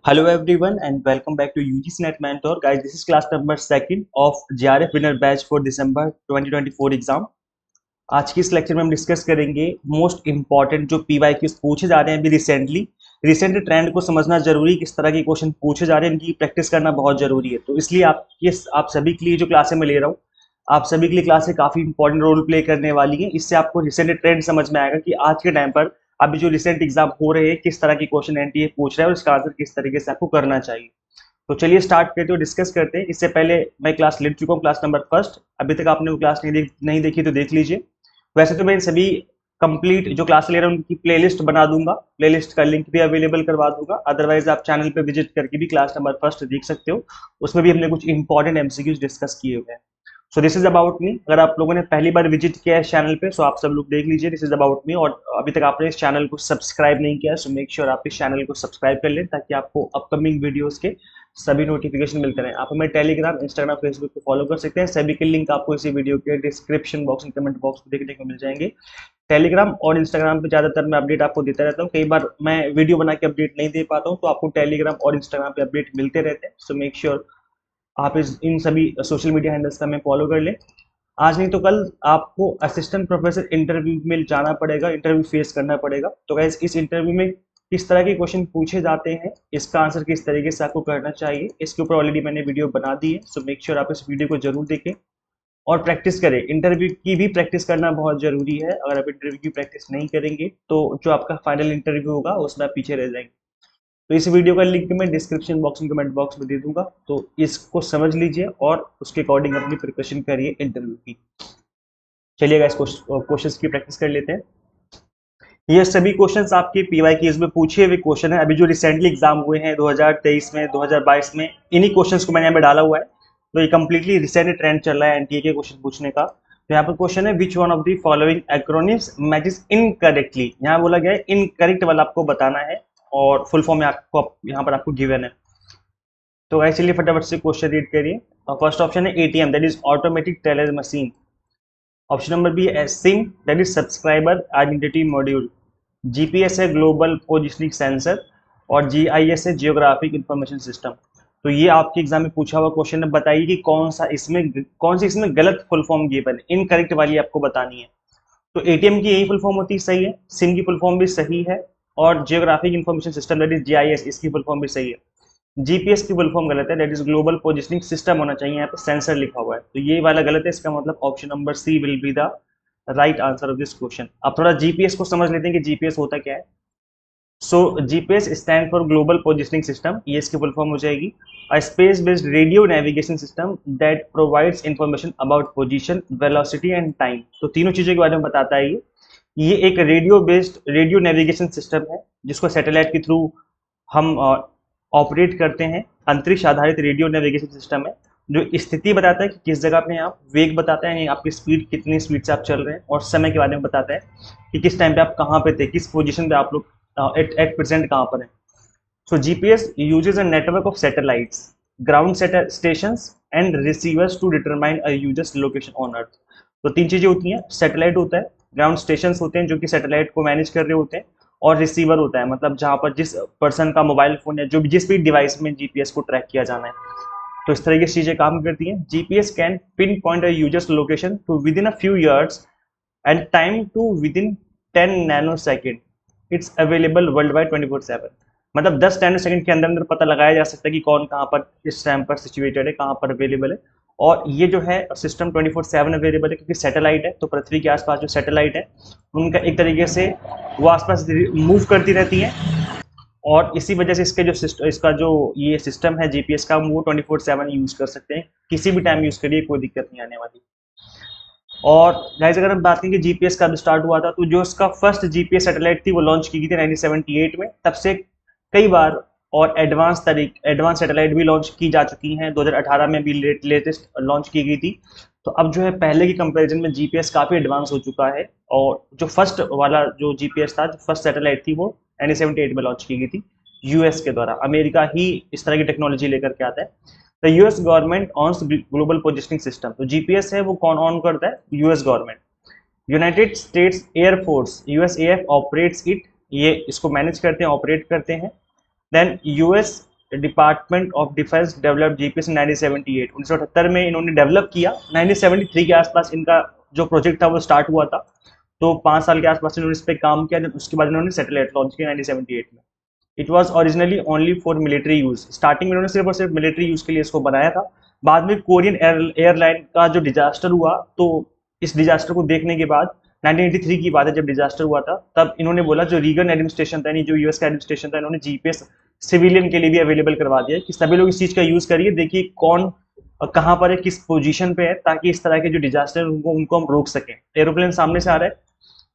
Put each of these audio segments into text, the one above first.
Hello everyone and welcome back to UGC Net Mentor. Guys, this is class number second of JRF winner batch for December 2024 exam. आज की इस lecture में हम discuss करेंगे most important जो PYQs पूछे जा रहे हैं अभी रिसेंट ट्रेंड को समझना जरूरी, किस तरह के क्वेश्चन पूछे जा रहे हैं इनकी प्रैक्टिस करना बहुत जरूरी है। तो इसलिए आप सभी के लिए जो क्लासें मैं ले रहा हूँ, आप सभी के लिए क्लासें काफी इंपॉर्टेंट रोल प्ले करने वाली हैं। इससे आपको रिसेंट ट्रेंड समझ में आएगा कि आज के टाइम पर अभी जो रिसेंट एग्जाम हो रहे हैं किस तरह की क्वेश्चन एनटीए पूछ रहा है और इसका आंसर किस तरीके से आपको करना चाहिए। तो चलिए स्टार्ट करते हो, डिस्कस करते हैं। इससे पहले मैं क्लास ले चुका हूँ, क्लास नंबर फर्स्ट। अभी तक आपने वो क्लास नहीं देखी तो देख लीजिए। वैसे तो मैं सभी कंप्लीट जो क्लास ले रहा हूँ उनकी प्लेलिस्ट बना दूंगा, प्लेलिस्ट का लिंक भी अवेलेबल करवा दूंगा। अदरवाइज आप चैनल पे विजिट करके भी क्लास नंबर फर्स्ट देख सकते हो, उसमें भी हमने कुछ इंपॉर्टेंट एमसीक्यूज डिस्कस किए हुए हैं। So this is about me. अगर आप लोगों ने पहली बार विजिट किया है इस चैनल पे, सो आप सब लोग देख लीजिए, दिस इज अबाउट मी। और अभी तक आपने इस चैनल को सब्सक्राइब नहीं किया है, सो मेक श्योर आप इस चैनल को सब्सक्राइब कर लें ताकि आपको अपकमिंग वीडियोस के सभी नोटिफिकेशन मिलते रहे। आप हमें टेलीग्राम, इंस्टाग्राम, फेसबुक पे फॉलो कर सकते हैं। सभी के लिंक आपको इसी वीडियो के description box and comment box में देखने को मिल जाएंगे। टेलीग्राम और इंस्टाग्राम पे ज्यादातर मैं अपडेट आपको देता रहता हूँ। कई बार मैं वीडियो बना के अपडेट नहीं दे पाता हूँ, तो आपको टेलीग्राम और इंस्टाग्राम पे अपडेट मिलते रहते हैं। सो मेक श्योर आप इन सभी सोशल मीडिया हैंडल्स का हमें फॉलो कर लें। आज नहीं तो कल आपको असिस्टेंट प्रोफेसर इंटरव्यू में जाना पड़ेगा, इंटरव्यू फेस करना पड़ेगा। तो गाइस, इस इंटरव्यू में किस तरह के क्वेश्चन पूछे जाते हैं, इसका आंसर किस तरीके से आपको करना चाहिए, इसके ऊपर ऑलरेडी मैंने वीडियो बना दी है। सो मेक श्योर आप इस वीडियो को जरूर देखें और प्रैक्टिस करें। इंटरव्यू की भी प्रैक्टिस करना बहुत जरूरी है। अगर आप इंटरव्यू की प्रैक्टिस नहीं करेंगे तो जो आपका फाइनल इंटरव्यू होगा उसमें आप पीछे रह जाएंगे। तो इस वीडियो का लिंक मैं डिस्क्रिप्शन बॉक्स में, कमेंट बॉक्स में दे दूंगा, तो इसको समझ लीजिए और उसके अकॉर्डिंग अपनी प्रिपरेशन करिए इंटरव्यू की। चलिएगा, इस क्वेश्चंस की प्रैक्टिस कर लेते हैं। ये सभी क्वेश्चंस आपके पीवाईक्यूज में पूछे हुए क्वेश्चन है, अभी जो रिसेंटली एग्जाम हुए हैं 2023 में, 2022 में, इन्हीं क्वेश्चंस को मैंने यहाँ पे डाला हुआ है। तो ये कंप्लीटली रिसेंट ट्रेंड चल रहा है एनटीए के क्वेश्चन पूछने का। तो यहाँ पर क्वेश्चन है, which one of the following acronyms matches incorrectly. यहाँ बोला गया है इनकरेक्ट वाला आपको बताना है और फुल फॉर्म में आपको यहाँ पर आपको गिवन है। तो गाइस चलिए फटाफट से क्वेश्चन रीड करिए। फर्स्ट ऑप्शन है ATM, that is automatic teller machine. Option number B है SIM, that is subscriber identity module. GPS है ग्लोबल पोजिशनिंग सेंसर और जीआईएस है जियोग्राफिक इंफॉर्मेशन सिस्टम। तो ये आपके एग्जाम में पूछा हुआ क्वेश्चन है। बताइए कि कौन सी इसमें गलत फुल फॉर्म गिवन है, इनकरेक्ट वाली आपको बतानी है। तो एटीएम की यही फुल फॉर्म होती है, सही है। सिम की फुल फॉर्म भी सही है और geographic information system that is GIS, इसकी फुल फॉर्म भी सही है। जीपीएस की फुल फॉर्म गलत है, that is global positioning system होना चाहिए, यहाँ पे सेंसर लिखा हुआ है, तो ये वाला गलत है। इसका मतलब option number C will be the right answer of this question. अब थोड़ा जीपीएस को समझ लेते हैं कि जीपीएस होता क्या है। So GPS stand for global positioning system, ये इसकी फुल फॉर्म हो जाएगी। A space based radio navigation system that provides information about position, velocity and time. तो तीनों चीजों के बारे में बताता है ये एक radio based radio navigation system है जिसको सैटेलाइट के थ्रू हम ऑपरेट करते हैं। अंतरिक्ष आधारित रेडियो नेविगेशन सिस्टम है जो स्थिति बताता है कि किस जगह पे आप, वेग बताता है यानी आपकी स्पीड, कितनी स्पीड से आप चल रहे हैं, और समय के बारे में बताता है कि किस टाइम पे आप कहाँ पे थे, किस पोजीशन पे आप लोग एट प्रेजेंट कहाँ पर है। So GPS uses a network of satellites, ground stations and receivers to determine a user's location on earth. तो तीन चीजें होती हैं, सैटेलाइट होता है, ग्राउंड स्टेशन होते हैं जो कि सैटेलाइट को मैनेज कर रहे होते हैं, और रिसीवर होता है मतलब जहां पर जिस पर्सन का मोबाइल फोन या जो भी जिस भी डिवाइस में जीपीएस को ट्रैक किया जाना है। तो इस तरीके से चीजें काम करती हैं। GPS can pinpoint a user's location to within a few yards and time to within 10 nano second. It's available world wide 24/7। मतलब 10 नैनो सेकंड के अंदर अंदर पता लगाया जा सकता है कि कौन कहाँ पर इस टाइम पर सिचुएटेड है, कहाँ पर अवेलेबल है। और ये जो है सिस्टम 24/7 अवेलेबल है क्योंकि सैटेलाइट है, तो पृथ्वी के आसपास जो सैटेलाइट है उनका एक तरीके से वो आसपास मूव करती रहती है, और इसी वजह से इसका जो ये सिस्टम है जीपीएस का, वो 24/7 यूज कर सकते हैं, किसी भी टाइम यूज करिए, कोई दिक्कत नहीं आने वाली। और गाइस अगर हम बात करें कि जीपीएस कब स्टार्ट हुआ था, तो जो इसका फर्स्ट जीपीएस सैटेलाइट थी वो लॉन्च की गई थी 1978 में। तब से कई बार और एडवांस सैटेलाइट भी लॉन्च की जा चुकी हैं। 2018 में भी लेटेस्ट लॉन्च की गई थी। तो अब जो है पहले की कंपैरिजन में जीपीएस काफी एडवांस हो चुका है, और जो फर्स्ट वाला जो जीपीएस था, जो फर्स्ट सैटेलाइट थी, वो 1978 में लॉन्च की गई थी यूएस के द्वारा। अमेरिका ही इस तरह की टेक्नोलॉजी लेकर के आता है। The US government owns global positioning system. तो जीपीएस है वो कौन ऑन करता है? US government. United States air force, USAF operates it, ये इसको मैनेज करते हैं, ऑपरेट करते हैं। Then US department of defence developed GPS in 1978, 1978 में इन्होंने डेवलप किया। 1973 के आसपास इनका जो प्रोजेक्ट था वो स्टार्ट हुआ था। तो 5 साल के आसपास इन्होंने इस पर काम किया, उसके बाद इन्होंने सैटेलाइट लॉन्च किया 1978 में। It was originally only for military use. Starting में इन्होंने सिर्फ और सिर्फ मिलिट्री यूज के लिए इसको बनाया था। बाद में कोरियन एयरलाइन का जो डिजास्टर हुआ, तो इस डिजास्टर को देखने के बाद 1983 की बात है, जब डिजास्टर हुआ था, तब इन्होंने बोला, जो रीगन एडमिनिस्ट्रेशन था, यानी जो यूएस का एडमिनिस्ट्रेशन था, इन्होंने जीपीएस सिविलियन के लिए भी अवेलेबल करवा दिया कि सभी लोग इस चीज का यूज करिए, देखिए कौन कहाँ पर है, किस पोजीशन पे है, ताकि इस तरह के जो डिजास्टर उनको हम रोक सकें। एरोप्लेन सामने से आ रहा है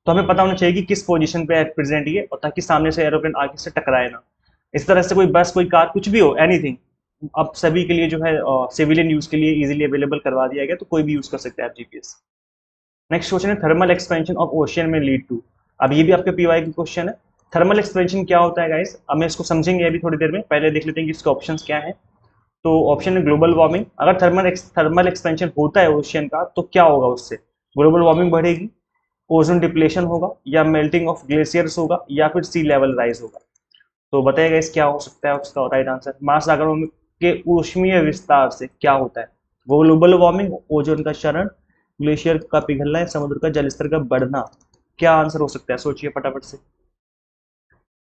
तो हमें पता होना चाहिए कि किस पोजीशन पे एट प्रेजेंट ये, और ताकि सामने से एरोप्लेन आगे से टकराए ना। इस तरह से कोई बस, कोई कार, कुछ भी हो, एनीथिंग, अब सभी के लिए जो है सिविलियन यूज के लिए इजीली अवेलेबल करवा दिया गया, तो कोई भी यूज कर सकता है आप जीपीएस। नेक्स्ट क्वेश्चन है, थर्मल एक्सपेंशन ऑफ ओशियन में लीड टू। अब ये भी आपके पीवाई की क्वेश्चन है। थर्मल एक्सपेंशन क्या होता है गाइस, अब मैं इसको समझेंगे अभी थोड़ी देर में, पहले देख लेते हैं कि इसके ऑप्शंस क्या है। तो ऑप्शन है ग्लोबल वार्मिंग। अगर थर्मल एक्सपेंशन होता है ओशियन का, तो क्या होगा उससे? ग्लोबल वार्मिंग बढ़ेगी, ओजोन डिप्लेशन होगा, या मेल्टिंग ऑफ ग्लेशियर्स होगा, या फिर सी लेवल राइज होगा। तो बताइएगा इस क्या हो सकता है उसका राइट आंसर। महासागरों के ऊष्मीय विस्तार से क्या होता है? ग्लोबल वार्मिंग, ओजोन का क्षरण, ग्लेशियर का पिघलना, या समुद्र का जलस्तर का बढ़ना। क्या आंसर हो सकता है, सोचिए फटाफट से।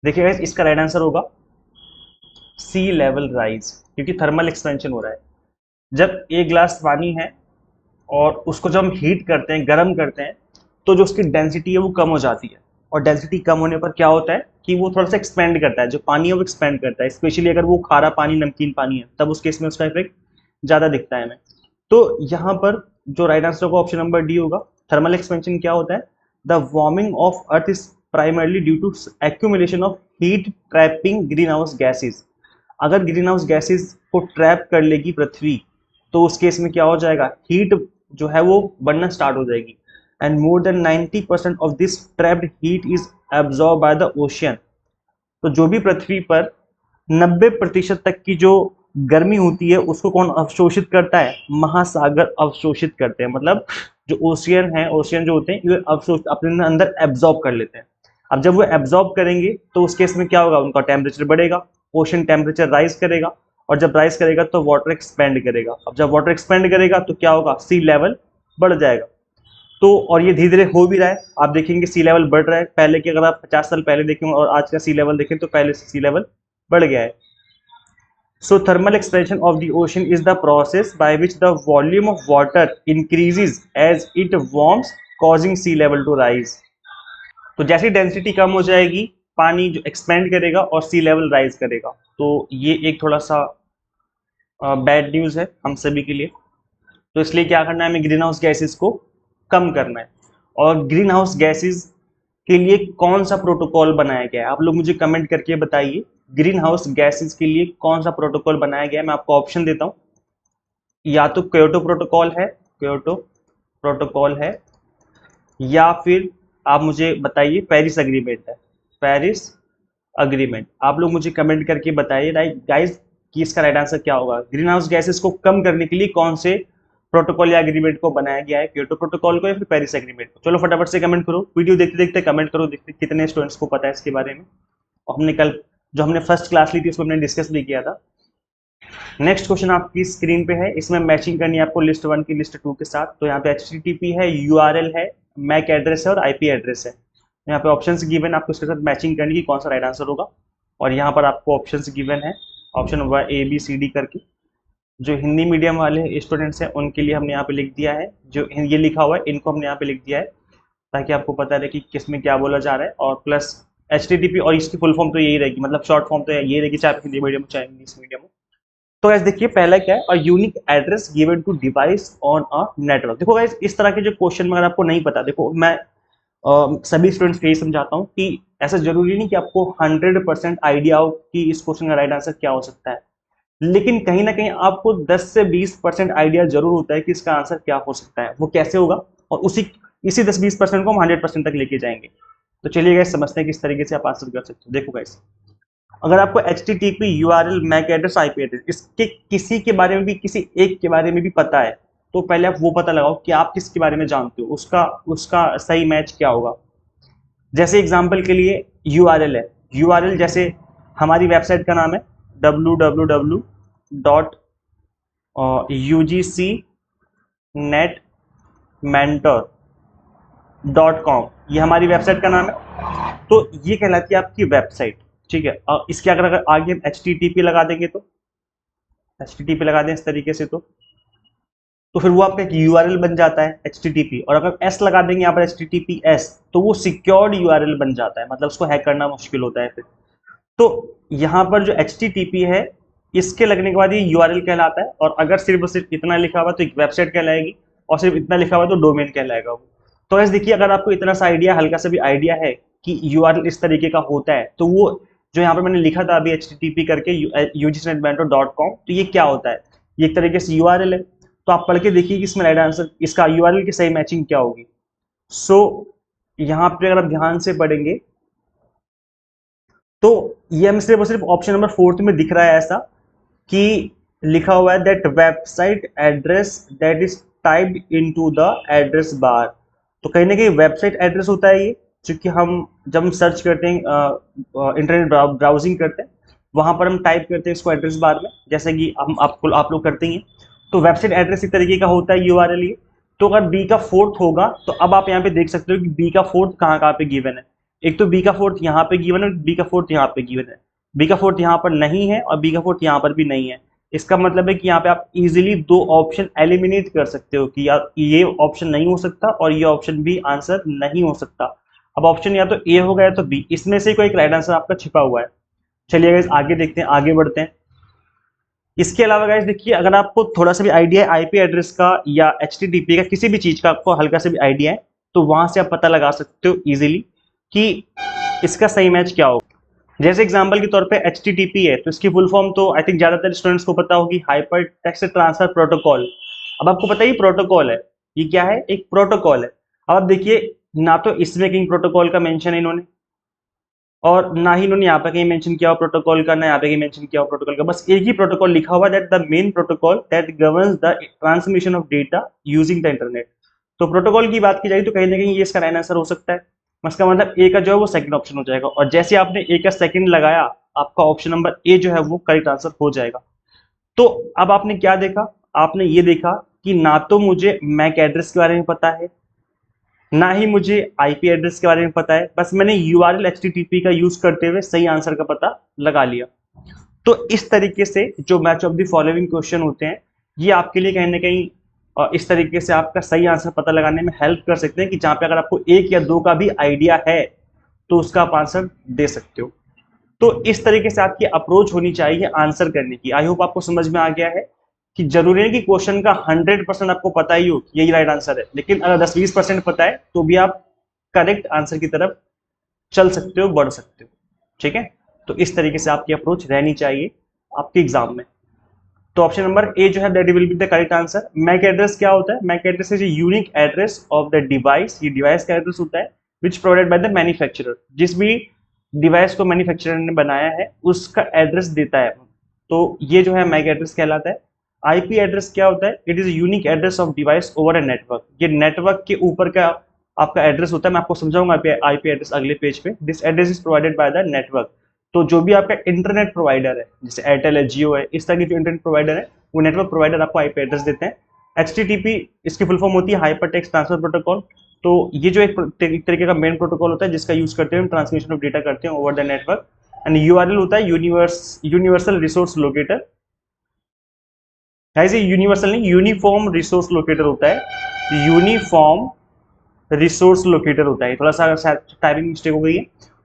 देखिए गाइस, इसका राइट आंसर होगा सी लेवल राइज, क्योंकि थर्मल एक्सपेंशन हो रहा है। जब एक ग्लास पानी है और उसको जब हम हीट करते हैं, गर्म करते हैं, तो जो उसकी डेंसिटी है वो कम हो जाती है, और डेंसिटी कम होने पर क्या होता है कि वो थोड़ा सा एक्सपेंड करता है, जो पानी है वो एक्सपेंड करता है, स्पेशली अगर वो खारा पानी, नमकीन पानी है, तब उस केस में उसका इफेक्ट ज्यादा दिखता है हमें। तो यहाँ पर जो राइट आंसर होगा ऑप्शन नंबर डी होगा। थर्मल एक्सपेंशन क्या होता है? The warming of earth is primarily due to accumulation of heat trapping green house gases. अगर ग्रीन हाउस गैसेज को ट्रैप कर लेगी पृथ्वी, तो उस केस में क्या हो जाएगा, हीट जो है वो बढ़ना स्टार्ट हो जाएगी, and more than 90% of this trapped heat is absorb by the ocean. तो जो भी पृथ्वी पर 90% तक की जो गर्मी होती है, उसको कौन अवशोषित करता है? महासागर अवशोषित करते हैं। मतलब जो ओशियन है, ओशियन जो होते हैं, ये अवशोषित अपने अंदर एब्जॉर्ब कर लेते हैं। अब जब वो एब्जॉर्ब करेंगे, तो उस केस में क्या होगा, उनका टेम्परेचर बढ़ेगा, ओशन टेम्परेचर राइज करेगा, और जब राइज करेगा तो वाटर एक्सपेंड करेगा। अब जब वाटर एक्सपेंड करेगा तो क्या होगा, सी लेवल बढ़ जाएगा। तो और ये धीरे धीरे हो भी रहा है, आप देखेंगे सी लेवल बढ़ रहा है। पहले की अगर आप 50 साल पहले देखें और आज का सी लेवल देखें, तो पहले से सी लेवल बढ़ गया है। So thermal expansion of the ocean is the process by which the volume of water increases as it warms, causing sea level to rise. तो जैसी डेंसिटी कम हो जाएगी, पानी जो एक्सपेंड करेगा और सी लेवल राइज करेगा। तो ये एक थोड़ा सा बैड न्यूज है हम सभी के लिए। तो इसलिए क्या करना है, हमें ग्रीन हाउस गैसेस को कम करना है। और ग्रीन हाउस गैसेस के लिए कौन सा प्रोटोकॉल बनाया गया है, आप लोग मुझे कमेंट करके बताइए। ग्रीन हाउस गैसेस के लिए कौन सा प्रोटोकॉल बनाया गया है? मैं आपको ऑप्शन देता हूं, या तो क्योटो प्रोटोकॉल है, क्योटो प्रोटोकॉल है, या फिर आप मुझे बताइए पेरिस अग्रीमेंट है, पेरिस अग्रीमेंट। आप लोग मुझे कमेंट करके बताइए राइट गाइस कि इसका राइट आंसर क्या होगा। ग्रीन हाउस गैसेस को कम करने के लिए कौन से प्रोटोकॉल या एग्रीमेंट को बनाया गया है, क्योटो प्रोटोकॉल को या फिर पेरिस एग्रीमेंट को? चलो फटाफट से कमेंट करो, वीडियो देखते देखते कमेंट करो, देखते कितने स्टूडेंट्स को पता है इसके बारे में। और हमने कल जो हमने फर्स्ट क्लास ली थी उसको हमने डिस्कस भी किया था। नेक्स्ट क्वेश्चन आपकी स्क्रीन पे है, इसमें मैचिंग करनी है आपको लिस्ट 1 की लिस्ट 2 के साथ। तो यहाँ पे HTTP है, URL है, मैक एड्रेस है और IP एड्रेस है। यहाँ पे ऑप्शंस गिवन, आपको इसके साथ मैचिंग करनी की कौन सा राइट आंसर होगा। और यहाँ पर आपको ऑप्शंस गिवन है, ऑप्शन होगा ABCD करके। जो हिंदी मीडियम वाले स्टूडेंट्स हैं उनके लिए हमने यहाँ पे लिख दिया है, जो ये लिखा हुआ है इनको हमने यहाँ पे लिख दिया है, ताकि आपको पता रहे कि किस में क्या बोला जा रहा है। और प्लस HTTP, और इसकी फुल फॉर्म तो यही रहेगी, मतलब शॉर्ट फॉर्म तो यही रहेगी, चाहे हिंदी मीडियम चाहे इंग्लिश मीडियम हो। तो गाइस देखिए पहला क्या है, a unique address given to device on a network. देखो गाइस, इस तरह के जो क्वेश्चन में अगर आपको नहीं पता, देखो मैं सभी स्टूडेंट्स को यही समझाता हूँ कि ऐसा जरूरी नहीं कि आपको 100% आइडिया हो कि इस क्वेश्चन का राइट आंसर क्या हो सकता है, लेकिन कहीं ना कहीं आपको 10 से 20% आइडिया जरूर होता है कि इसका आंसर क्या हो सकता है। वो कैसे होगा, और इसी 10-20% को हम 100% तक लेके जाएंगे। तो चलिए गाइस समझते हैं किस तरीके से आप आंसर कर सकते हो। देखो गाइस, अगर आपको HTTP, URL, MAC address, IP address, इसके किसी के बारे में भी, किसी एक के बारे में भी पता है, तो पहले आप वो पता लगाओ कि आप किसके बारे में जानते हो, उसका उसका सही मैच क्या होगा। जैसे एग्जांपल के लिए URL है, URL जैसे हमारी वेबसाइट का नाम है www.ugcnetmentor.com, ये हमारी वेबसाइट का नाम है। तो ये कहलाती है आपकी वेबसाइट, ठीक है। इसके अगर आगे हम HTTP लगा देंगे, तो HTTP लगा दें इस तरीके से, तो फिर वो आपका एक URL बन जाता है HTTP, और अगर S लगा देंगे यहाँ पर HTTPS, तो वो सिक्योर्ड URL बन जाता है, मतलब उसको हैक करना मुश्किल होता है फिर। तो यहाँ पर जो HTTP है, इसके लगने के बाद ये URL कहलाता है, और अगर सिर्फ इतना लिखा हुआ तो एक वेबसाइट कहलाएगी, और सिर्फ इतना लिखा हुआ तो डोमेन कहलाएगा वो। तो ऐसे देखिए, अगर आपको इतना सा आइडिया, हल्का सा भी आइडिया है कि URL इस तरीके का होता है, तो वो जो यहाँ पर मैंने लिखा था अभी HTTP करके ugcnetmentor.com, तो ये क्या होता है, ये एक तरीके से URL है। तो आप पढ़ के देखिए कि इसमें राइट आंसर, इसका URL की सही मैचिंग क्या होगी। सो यहाँ पे अगर आप ध्यान से पढ़ेंगे, तो ये हमें सिर्फ ऑप्शन नंबर 4 में दिख रहा है ऐसा कि लिखा हुआ है that website address that is typed into the address bar. तो कहीं ना कहीं वेबसाइट एड्रेस होता है ये, क्योंकि हम जब हम सर्च करते हैं, इंटरनेट ब्राउजिंग करते हैं, वहां पर हम टाइप करते हैं इसको एड्रेस बार में, जैसे कि हम आप लोग करते ही हैं। तो वेबसाइट एड्रेस इस तरीके का होता है URL ये। तो अगर B का 4th होगा, तो अब आप यहाँ पे देख सकते हो कि B का 4th कहाँ पे गिवन है। एक तो B का 4th यहाँ पे गिवन है, B का 4th यहाँ पे गिवन है। B का 4th यहाँ पर नहीं है, और B का 4th यहाँ पर भी नहीं है। इसका मतलब है कि यहाँ पे आप इजीली 2 ऑप्शन एलिमिनेट कर सकते हो कि यार ये ऑप्शन नहीं हो सकता और ये ऑप्शन भी आंसर नहीं हो सकता। अब ऑप्शन या तो A होगा या तो B, इसमें से कोई एक राइट आंसर आपका छिपा हुआ है। चलिए गाइस आगे देखते हैं, आगे बढ़ते हैं। इसके अलावा गाइस देखिए, अगर आपको थोड़ा सा भी आइडिया है IP एड्रेस का या HTTP का, किसी भी चीज का आपको हल्का सा भी आइडिया है, तो वहां से आप पता लगा सकते हो इजीली कि इसका सही मैच क्या होगा। जैसे एग्जांपल के तौर पे HTTP है, तो इसकी फुल फॉर्म तो आई थिंक ज्यादातर स्टूडेंट्स को पता होगी, हाइपर टेक्स्ट ट्रांसफर प्रोटोकॉल। अब आपको पता ही प्रोटोकॉल है, ये क्या है, एक प्रोटोकॉल है। अब आप देखिए, ना तो इसमें किंग प्रोटोकॉल का मेंशन है इन्होंने, और ना ही इन्होंने यहाँ पे कहीं मेंशन किया हो प्रोटोकॉल का, ना यहाँ पे कहीं मेंशन किया हो प्रोटोकॉल का। बस एक ही प्रोटोकॉल लिखा हुआ, that the main protocol that governs the transmission of data using the internet. तो प्रोटोकॉल की बात की जाए तो कहीं ना कहीं ये इसका राइट आंसर हो सकता है। इसका मतलब ए का जो है वो सेकंड ऑप्शन हो जाएगा, और जैसे आपने ए का सेकंड लगाया, आपका ऑप्शन नंबर ए जो है वो करेक्ट आंसर हो जाएगा। तो अब आपने क्या देखा, आपने ये देखा कि ना तो मुझे मैक एड्रेस के बारे में पता है, ना ही मुझे IP एड्रेस के बारे में पता है, बस मैंने URL HTTP का यूज करते हुए सही आंसर का पता लगा लिया। तो इस तरीके से जो match of the following question होते हैं, ये आपके लिए कहीं ना कहीं इस तरीके से आपका सही आंसर पता लगाने में हेल्प कर सकते हैं, कि जहां पे अगर आपको 1 या 2 का भी आइडिया है तो उसका आप आंसर दे सकते हो। तो इस तरीके से आपकी अप्रोच होनी चाहिए आंसर करने की। आई होप आपको समझ में आ गया है कि जरूरी है कि क्वेश्चन का 100% आपको पता ही हो कि यही राइट आंसर है, लेकिन अगर 10-20% पता है तो भी आप करेक्ट आंसर की तरफ चल सकते हो, बढ़ सकते हो, ठीक है। तो इस तरीके से आपकी अप्रोच रहनी चाहिए आपके एग्जाम में। तो ऑप्शन नंबर ए जो है that will be the correct answer. MAC address क्या होता है, MAC address is unique address of the device, ये डिवाइस का एड्रेस होता है which provided by the manufacturer, जिस भी डिवाइस को मैन्युफैक्चरर ने बनाया है उसका एड्रेस देता है, तो ये जो है मैक एड्रेस कहलाता है। IP एड्रेस क्या होता है, it is unique address of device over a network, ये नेटवर्क के ऊपर का आपका एड्रेस होता है। मैं आपको समझाऊंगा IP एड्रेस अगले पेज पे। This address is provided by the network, तो जो भी आपका इंटरनेट प्रोवाइडर है, जैसे एयरटेल है, जियो है, इस तरह के जो इंटरनेट प्रोवाइडर है, वो नेटवर्क प्रोवाइडर आपको IP एड्रेस देते हैं। HTTP इसकी फुल फॉर्म होती है हाइपर टेक्स्ट ट्रांसफर प्रोटोकॉल। तो ये जो एक तरीके का मेन प्रोटोकॉल होता है जिसका यूज करते हैं हम ट्रांसमिशन ऑफ डेटा करते हैं over the network. And URL होता है यूनिवर्सल रिसोर्स लोकेटर। गाइस ये यूनिवर्सल नहीं, यूनिफॉर्म रिसोर्स लोकेटर होता है, यूनिफॉर्म रिसोर्स लोकेटर होता है। थोड़ा सा टाइपिंग मिस्टेक हो गई है,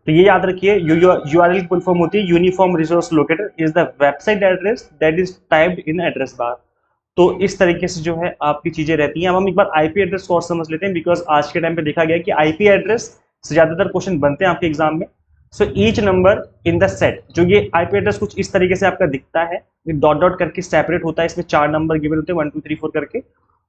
तो ये याद रखिए। URL की फुल फॉर्म होती है uniform resource locator is the website address that is typed in address bar. तो इस तरीके से जो है आपकी चीजें रहती हैं। अब हम एक बार IP एड्रेस को और समझ लेते हैं, बिकॉज आज के टाइम पे देखा गया कि IP एड्रेस से ज्यादातर क्वेश्चन बनते हैं आपके एग्जाम में। So each number in the set, जो ये IP एड्रेस कुछ इस तरीके से आपका दिखता है, ये डॉट डॉट करके सेपरेट होता है, इसमें 4 नंबर गिवन होते हैं 1 2 3 4 करके,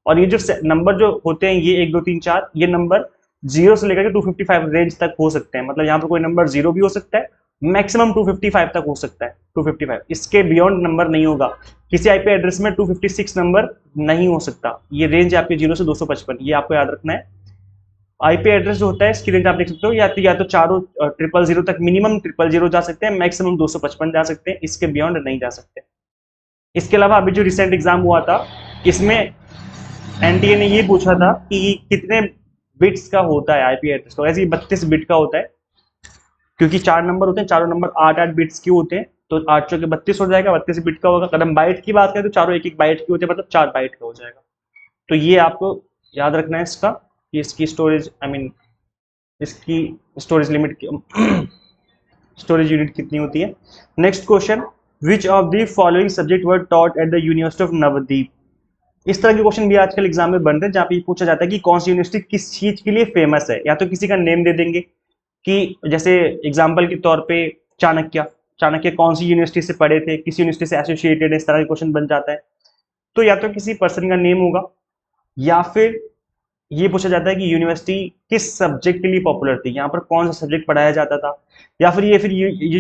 और ये जो नंबर जो होते हैं ये 1 2 3 4, ये नंबर 0 से लेकर के 255 रेंज तक हो सकते हैं। मतलब यहाँ पर कोई नंबर 0 भी हो सकता है, मैक्सिमम 255 तक हो सकता है, 255, इसके बियॉन्ड नंबर नहीं होगा। किसी IP एड्रेस में 256 नंबर नहीं हो सकता। ये रेंज आपके 0 से 255, ये आपको याद रखना है। आईपी एड्रेस जो होता है इसकी रेंज आप देख सकते हो, या तो चारों 000 तक, मिनिमम 000 जा सकते हैं, मैक्सिमम 255 जा सकते हैं, इसके बियॉन्ड नहीं जा सकते। इसके अलावा अभी जो रिसेंट एग्जाम हुआ था, इसमें एनटीए ने ये पूछा था कि कितने बिट्स का होता है आईपी एड्रेस, तो ऐसे ही 32 बिट का होता है, क्योंकि 4 नंबर होते हैं, चारों नंबर 8-8 बिट्स के होते हैं, तो 8 चौके 32 हो जाएगा, 32 बिट का होगा। अगर हम बाइट की बात करें तो चारों 1-1 बाइट के होते हैं, मतलब 4 बाइट का हो जाएगा। तो ये आपको याद रखना है इसका, कि इसकी स्टोरेज, आई मीन इसकी स्टोरेज लिमिट स्टोरेज यूनिट कितनी होती है। Next question, which of the following subject were taught at the university of Nabadwip. इस तरह के क्वेश्चन भी आजकल एग्जाम में बन रहे हैं, जहाँ पे पूछा जाता है कि कौन सी यूनिवर्सिटी किस चीज के लिए फेमस है, या तो किसी का नेम दे देंगे, कि जैसे एग्जाम्पल के तौर पे चाणक्य, चाणक्य कौन सी यूनिवर्सिटी से पढ़े थे, किस यूनिवर्सिटी से एसोसिएटेड है, इस तरह का क्वेश्चन बन जाता है। तो या तो किसी पर्सन का नेम होगा, या फिर ये पूछा जाता है कि यूनिवर्सिटी किस सब्जेक्ट के लिए पॉपुलर थी, यहाँ पर कौन सा सब्जेक्ट पढ़ाया जाता था, या फिर ये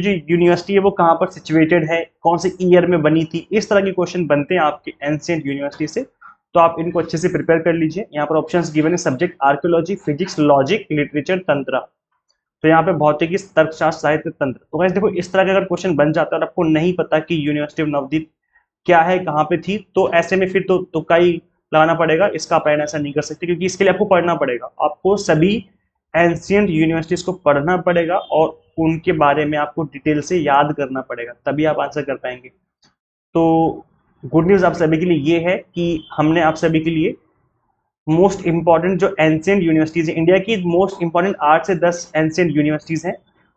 जो यूनिवर्सिटी है वो कहाँ पर सिचुएटेड है, कौन से ईयर में बनी थी। इस तरह के क्वेश्चन बनते हैं आपके एंशिएंट यूनिवर्सिटी से, तो आप इनको अच्छे से प्रिपेयर कर लीजिए। यहाँ पर ऑप्शंस गिवन है, subject archaeology, physics, logic, literature, तंत्र। तो यहाँ पे भौतिकी, तर्कशास्त्र, साहित्य, तंत्र। तो गाइस देखो, इस तरह का अगर क्वेश्चन बन जाता है और आपको नहीं पता कि यूनिवर्सिटी ऑफ नवदीप क्या है, कहाँ पे थी, तो ऐसे में फिर तो तुक्का ही लगाना पड़ेगा, इसका आप ऐसा नहीं कर सकते, क्योंकि इसके लिए आपको पढ़ना पड़ेगा, आपको सभी एंशियंट यूनिवर्सिटीज को पढ़ना पड़ेगा और उनके बारे में आपको डिटेल से याद करना पड़ेगा, तभी आप आंसर कर पाएंगे। तो गुड न्यूज आप सभी के लिए ये है कि हमने आप सभी के लिए मोस्ट इंपॉर्टेंट जो एंशियंट यूनिवर्सिटीज है, इंडिया की मोस्ट इंपॉर्टेंट 8 से 10 एंशियंट यूनिवर्सिटीज हैं,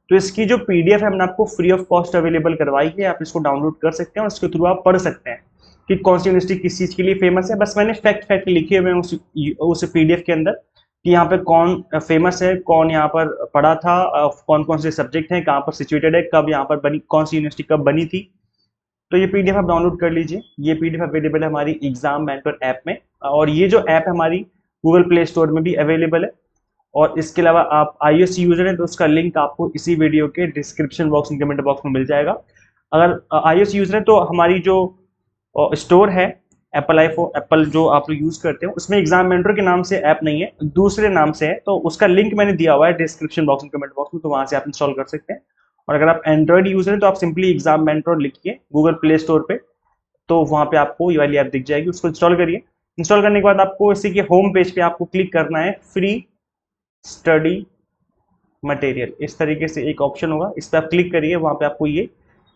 तो इसकी जो पीडीएफ है हमने आपको फ्री ऑफ कॉस्ट अवेलेबल करवाई है, आप इसको डाउनलोड कर सकते हैं और इसके थ्रू आप पढ़ सकते हैं कि कौन सी यूनिवर्सिटी किस चीज के लिए फेमस है। बस मैंने फैक्ट लिखे हुए हैं उस पीडीएफ के अंदर, कि यहाँ पे कौन फेमस है, कौन यहाँ पर पढ़ा था, कौन कौन से सब्जेक्ट हैं, कहाँ पर सिचुएटेड है, कब यहाँ पर बनी, कौन सी यूनिवर्सिटी कब बनी थी। तो ये पीडीएफ आप डाउनलोड कर लीजिए, ये पीडीएफ अवेलेबल है हमारी एग्जाम मेंटर ऐप में, और ये जो ऐप है हमारी गूगल प्ले स्टोर में भी अवेलेबल है। और इसके अलावा आप iOS यूजर हैं तो उसका लिंक आपको इसी वीडियो के डिस्क्रिप्शन बॉक्स, कमेंट बॉक्स में मिल जाएगा। अगर iOS यूजर है तो हमारी जो स्टोर है एप्पल जो आप लोग यूज करते हो, उसमें एग्जाम मेंटर के नाम से ऐप नहीं है, दूसरे नाम से है, तो उसका लिंक मैंने दिया हुआ है डिस्क्रिप्शन बॉक्स में, कमेंट बॉक्स में, तो वहां से आप इंस्टॉल कर सकते हैं। और अगर आप एंड्रॉइड यूजर हैं तो आप सिंपली एग्जाम मेंटर लिखिए गूगल प्ले स्टोर पे, तो वहां पे आपको ये वाली ऐप दिख जाएगी, उसको इंस्टॉल करिए। इंस्टॉल करने के बाद आपको इसी के होम पेज पे आपको क्लिक करना है, फ्री स्टडी मटेरियल, इस तरीके से एक ऑप्शन होगा, इस पर आप क्लिक करिए, वहां पे आपको ये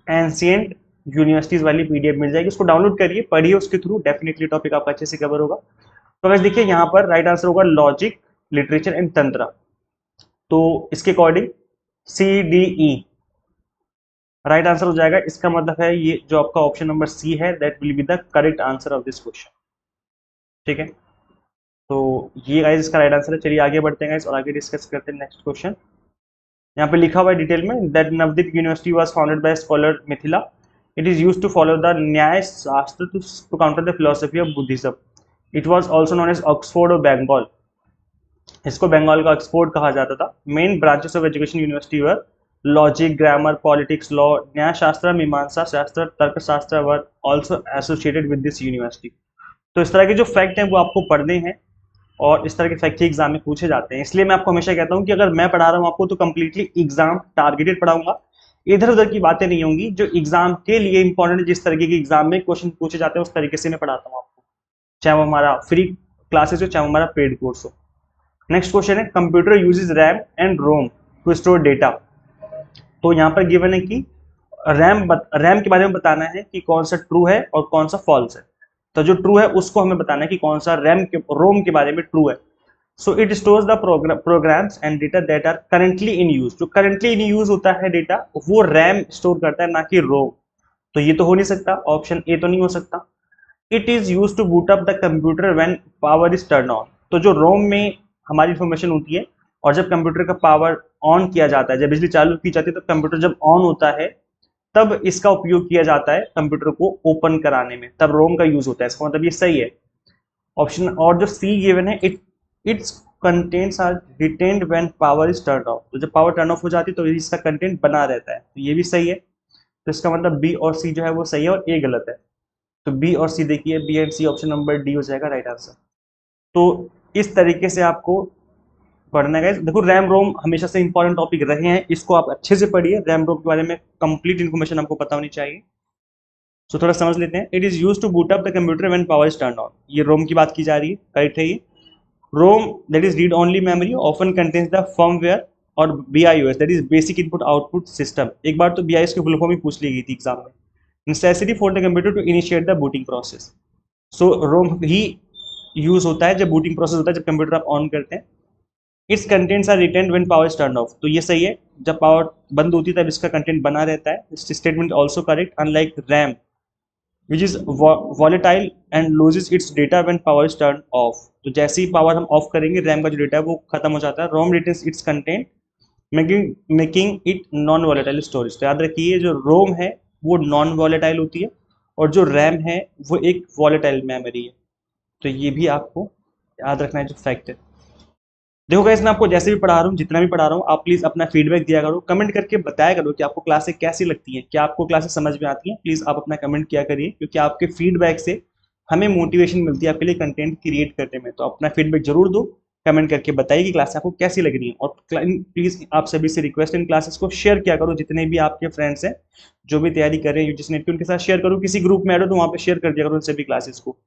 एंशियंट यूनिवर्सिटीज वाली पीडीएफ मिल जाएगी, उसको डाउनलोड करिए, पढ़िए, उसके थ्रू डेफिनेटली टॉपिक आपका अच्छे से कवर होगा। तो अगर देखिए यहाँ पर राइट आंसर होगा लॉजिक, लिटरेचर एंड तंत्र, तो इसके अकॉर्डिंग CDE राइट आंसर हो जाएगा। इसका मतलब है ये जो आपका ऑप्शन नंबर सी है, that will be the correct answer of this question. ठीक है, तो ये गाइस इसका राइट आंसर है। चलिए आगे बढ़ते हैं गाइस और आगे डिस्कस करते हैं नेक्स्ट क्वेश्चन। यहाँ पे लिखा हुआ है डिटेल में, that Nabadwip university was founded by scholar Mithila, it is used to follow the nyaya shastra to counter the philosophy of Buddhism, it was also known as Oxford of Bengal, इसको बंगाल का ऑक्सफोर्ड कहा जाता था। Main branches of education university were logic, grammar, politics, law, nyaya shastra, mimamsa shastra, tarkashastra were also associated with this university. तो इस तरह के जो फैक्ट हैं वो आपको पढ़ने हैं, और इस तरह के फैक्ट एग्जाम में पूछे जाते हैं। इसलिए मैं आपको हमेशा कहता हूं कि अगर मैं पढ़ा रहा हूं आपको तो कंप्लीटली एग्जाम टारगेटेड पढ़ाऊंगा, इधर उधर की बातें नहीं होंगी, जो एग्जाम के लिए इंपॉर्टेंट, जिस तरीके के एग्जाम में क्वेश्चन पूछे जाते हैं उस तरीके से मैं पढ़ाता हूं आपको, चाहे वो हमारा फ्री क्लासेस हो, चाहे वो हमारा पेड कोर्स हो। नेक्स्ट क्वेश्चन है, computer uses RAM and ROM to store data. तो यहाँ पर गिवन है कि रैम के बारे में बताना है कि कौन सा ट्रू है और कौन सा फॉल्स है। तो जो ट्रू है उसको हमें बताना है कि कौन सा रोम के बारे में ट्रू है। So it stores the programs and data that are currently in use. जो करंटली इन यूज होता है डेटा वो रैम स्टोर करता है, ना कि रोम। तो ये तो हो नहीं सकता, ऑप्शन ए तो नहीं हो सकता। It is use to boot up the computer when power is turn on. तो जो रोम में हमारी इंफॉर्मेशन होती है, और जब कंप्यूटर का पावर ऑन किया जाता है, जब बिजली चालू की जाती है, तो कंप्यूटर जब ऑन होता है तब इसका उपयोग किया जाता है कंप्यूटर को ओपन कराने में, तब रोम का यूज होता है। इसका मतलब ये सही है ऑप्शन। और जो सी गिवन है, its contents are retained when power is turn off. तो जब पावर टर्न ऑफ हो जाती है तो इसका कंटेंट बना रहता है, तो ये भी सही है। तो इसका मतलब बी और सी जो है वो सही है और ए गलत है। तो बी और सी देखिए, B and C, option number D हो जाएगा राइट आंसर। तो इस तरीके से आपको पढ़ना है। देखो रैम रोम हमेशा से इंपॉर्टेंट टॉपिक रहे हैं, इसको आप अच्छे से पढ़िए। रैम रोम के बारे में कंप्लीट इन्फॉर्मेशन आपको पता होनी चाहिए। सो थोड़ा समझ लेते हैं। It is use to boot up the computer when power is turn on. ये रोम की बात की जा रही है, करेक्ट है ये। ROM that is read only memory often contains the firmware और BIOS that is basic input output system. एक बार तो BIOS की फुल फॉर्म ही पूछ ली गई थी एग्जाम में। Necessity for the computer to initiate the booting process. So ROM ही यूज होता है जब बूटिंग प्रोसेस होता है, जब कंप्यूटर आप ऑन करते हैं। Its contents are retain when power is turn off. तो ये सही है, जब पावर बंद होती है तब इसका कंटेंट बना रहता है। Statement also correct. Unlike RAM which is volatile and loses its data when power is turn off. तो जैसे ही पावर हम ऑफ करेंगे रैम का जो डेटा है वो खत्म हो जाता है। ROM retains its content making it non volatile storage. तो याद रखिए जो रोम है वो नॉन वॉलेटाइल होती है और जो रैम है वो एक वॉलेटाइल मेमोरी है। तो ये भी आपको याद रखना है जो फैक्ट है। देखो गाइस, मैं आपको जैसे भी पढ़ा रहा हूँ, जितना भी पढ़ा रहा हूँ, आप प्लीज अपना फीडबैक दिया करो, कमेंट करके बताया करो कि आपको क्लासें कैसी लगती हैं, क्या आपको क्लासेस समझ में आती हैं। प्लीज आप अपना कमेंट किया करिए, क्योंकि आपके फीडबैक से हमें मोटिवेशन मिलती है आपके लिए कंटेंट क्रिएट करने में। तो अपना फीडबैक जरूर दो, कमेंट करके बताइए कि क्लास आपको कैसी लग रही है। और प्लीज आप सभी से रिक्वेस्ट, इन क्लासेस को शेयर किया करो, जितने भी आपके फ्रेंड्स हैं जो भी तैयारी कर रहे हैं यूजीसी नेट की, उनके साथ शेयर करो। किसी ग्रुप में ऐड हो तो वहाँ पे शेयर कर दिया करो उन सभी क्लासेस को।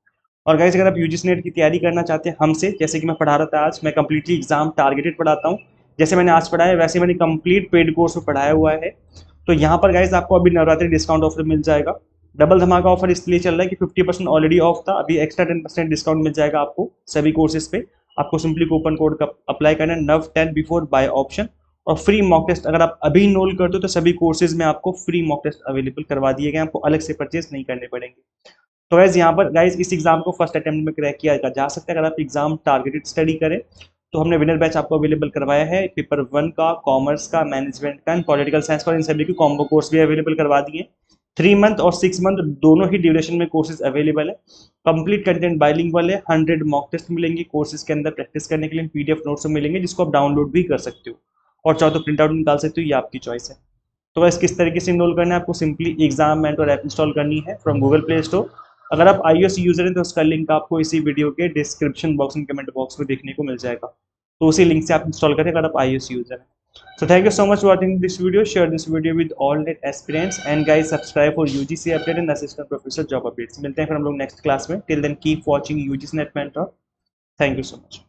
और गाइस, अगर आप यूजीसी नेट की तैयारी करना चाहते हैं हमसे, जैसे कि मैं पढ़ा रहा था आज, मैं कंप्लीटली एग्जाम टारगेटेड पढ़ाता हूँ। जैसे मैंने आज पढ़ाया वैसे मैंने कंप्लीट पेड कोर्स में पढ़ाया हुआ है। तो यहाँ पर गाइस आपको अभी नवरात्रि डिस्काउंट ऑफर मिल जाएगा। डबल धमाका ऑफर इसलिए चल रहा है कि 50% ऑलरेडी ऑफ था, अभी एक्स्ट्रा 10% डिस्काउंट मिल जाएगा आपको सभी कोर्सेज पे। आपको सिंपली कूपन कोड का अप्लाई करना है, NOV10 बिफोर बाय ऑप्शन। और फ्री मॉक टेस्ट अगर आप अभी इनरोल करते हो तो सभी कोर्सेज में आपको फ्री मॉक टेस्ट अवेलेबल करवा दिए गए, आपको अलग से परचेज नहीं करने पड़ेंगे। तो गाइज यहाँ पर गाइज इस एग्जाम को फर्स्ट अटेम्प्ट में क्रैक किया जा सकता है। अगर आप एग्जाम टारगेटेड स्टडी करें तो हमने विनर बैच आपको अवेलेबल करवाया है। पेपर 1 का, कॉमर्स का, मैनेजमेंट का, पॉलिटिकल साइंस का, इन सभी के कॉम्बो कोर्स भी अवेलेबल करवा दिए। 3 मंथ और 6 मंथ दोनों ही ड्यूरेशन में कोर्सेज अवेलेबल है। कंप्लीट कंटेंट बाइलिंगुअल है। 100 मॉक टेस्ट मिलेंगे कोर्सेज के अंदर प्रैक्टिस करने के लिए। PDF नोट्स मिलेंगे जिसको आप डाउनलोड भी कर सकते हो, और चाहो तो प्रिंट आउट निकाल सकते हो, ये आपकी चॉइस है। तो बस किस तरीके से इनरोल करना है, आपको simply exam mentor app install करनी है फ्रॉम गूगल प्ले स्टोर। अगर आप iOS यूजर हैं तो उसका लिंक आपको इसी वीडियो के description box and comment box में देखने को मिल जाएगा। तो उसी लिंक से आप इंस्टॉल करें अगर आप iOS यूजर हैं। So thank you so much for watching this video. Share this video with all net aspirants and guys subscribe for UGC update and assistant professor job updates. मिलते हैं फिर हम लोग नेक्स्ट क्लास में। Till then keep watching UGC Net Mentor. Thank you so much.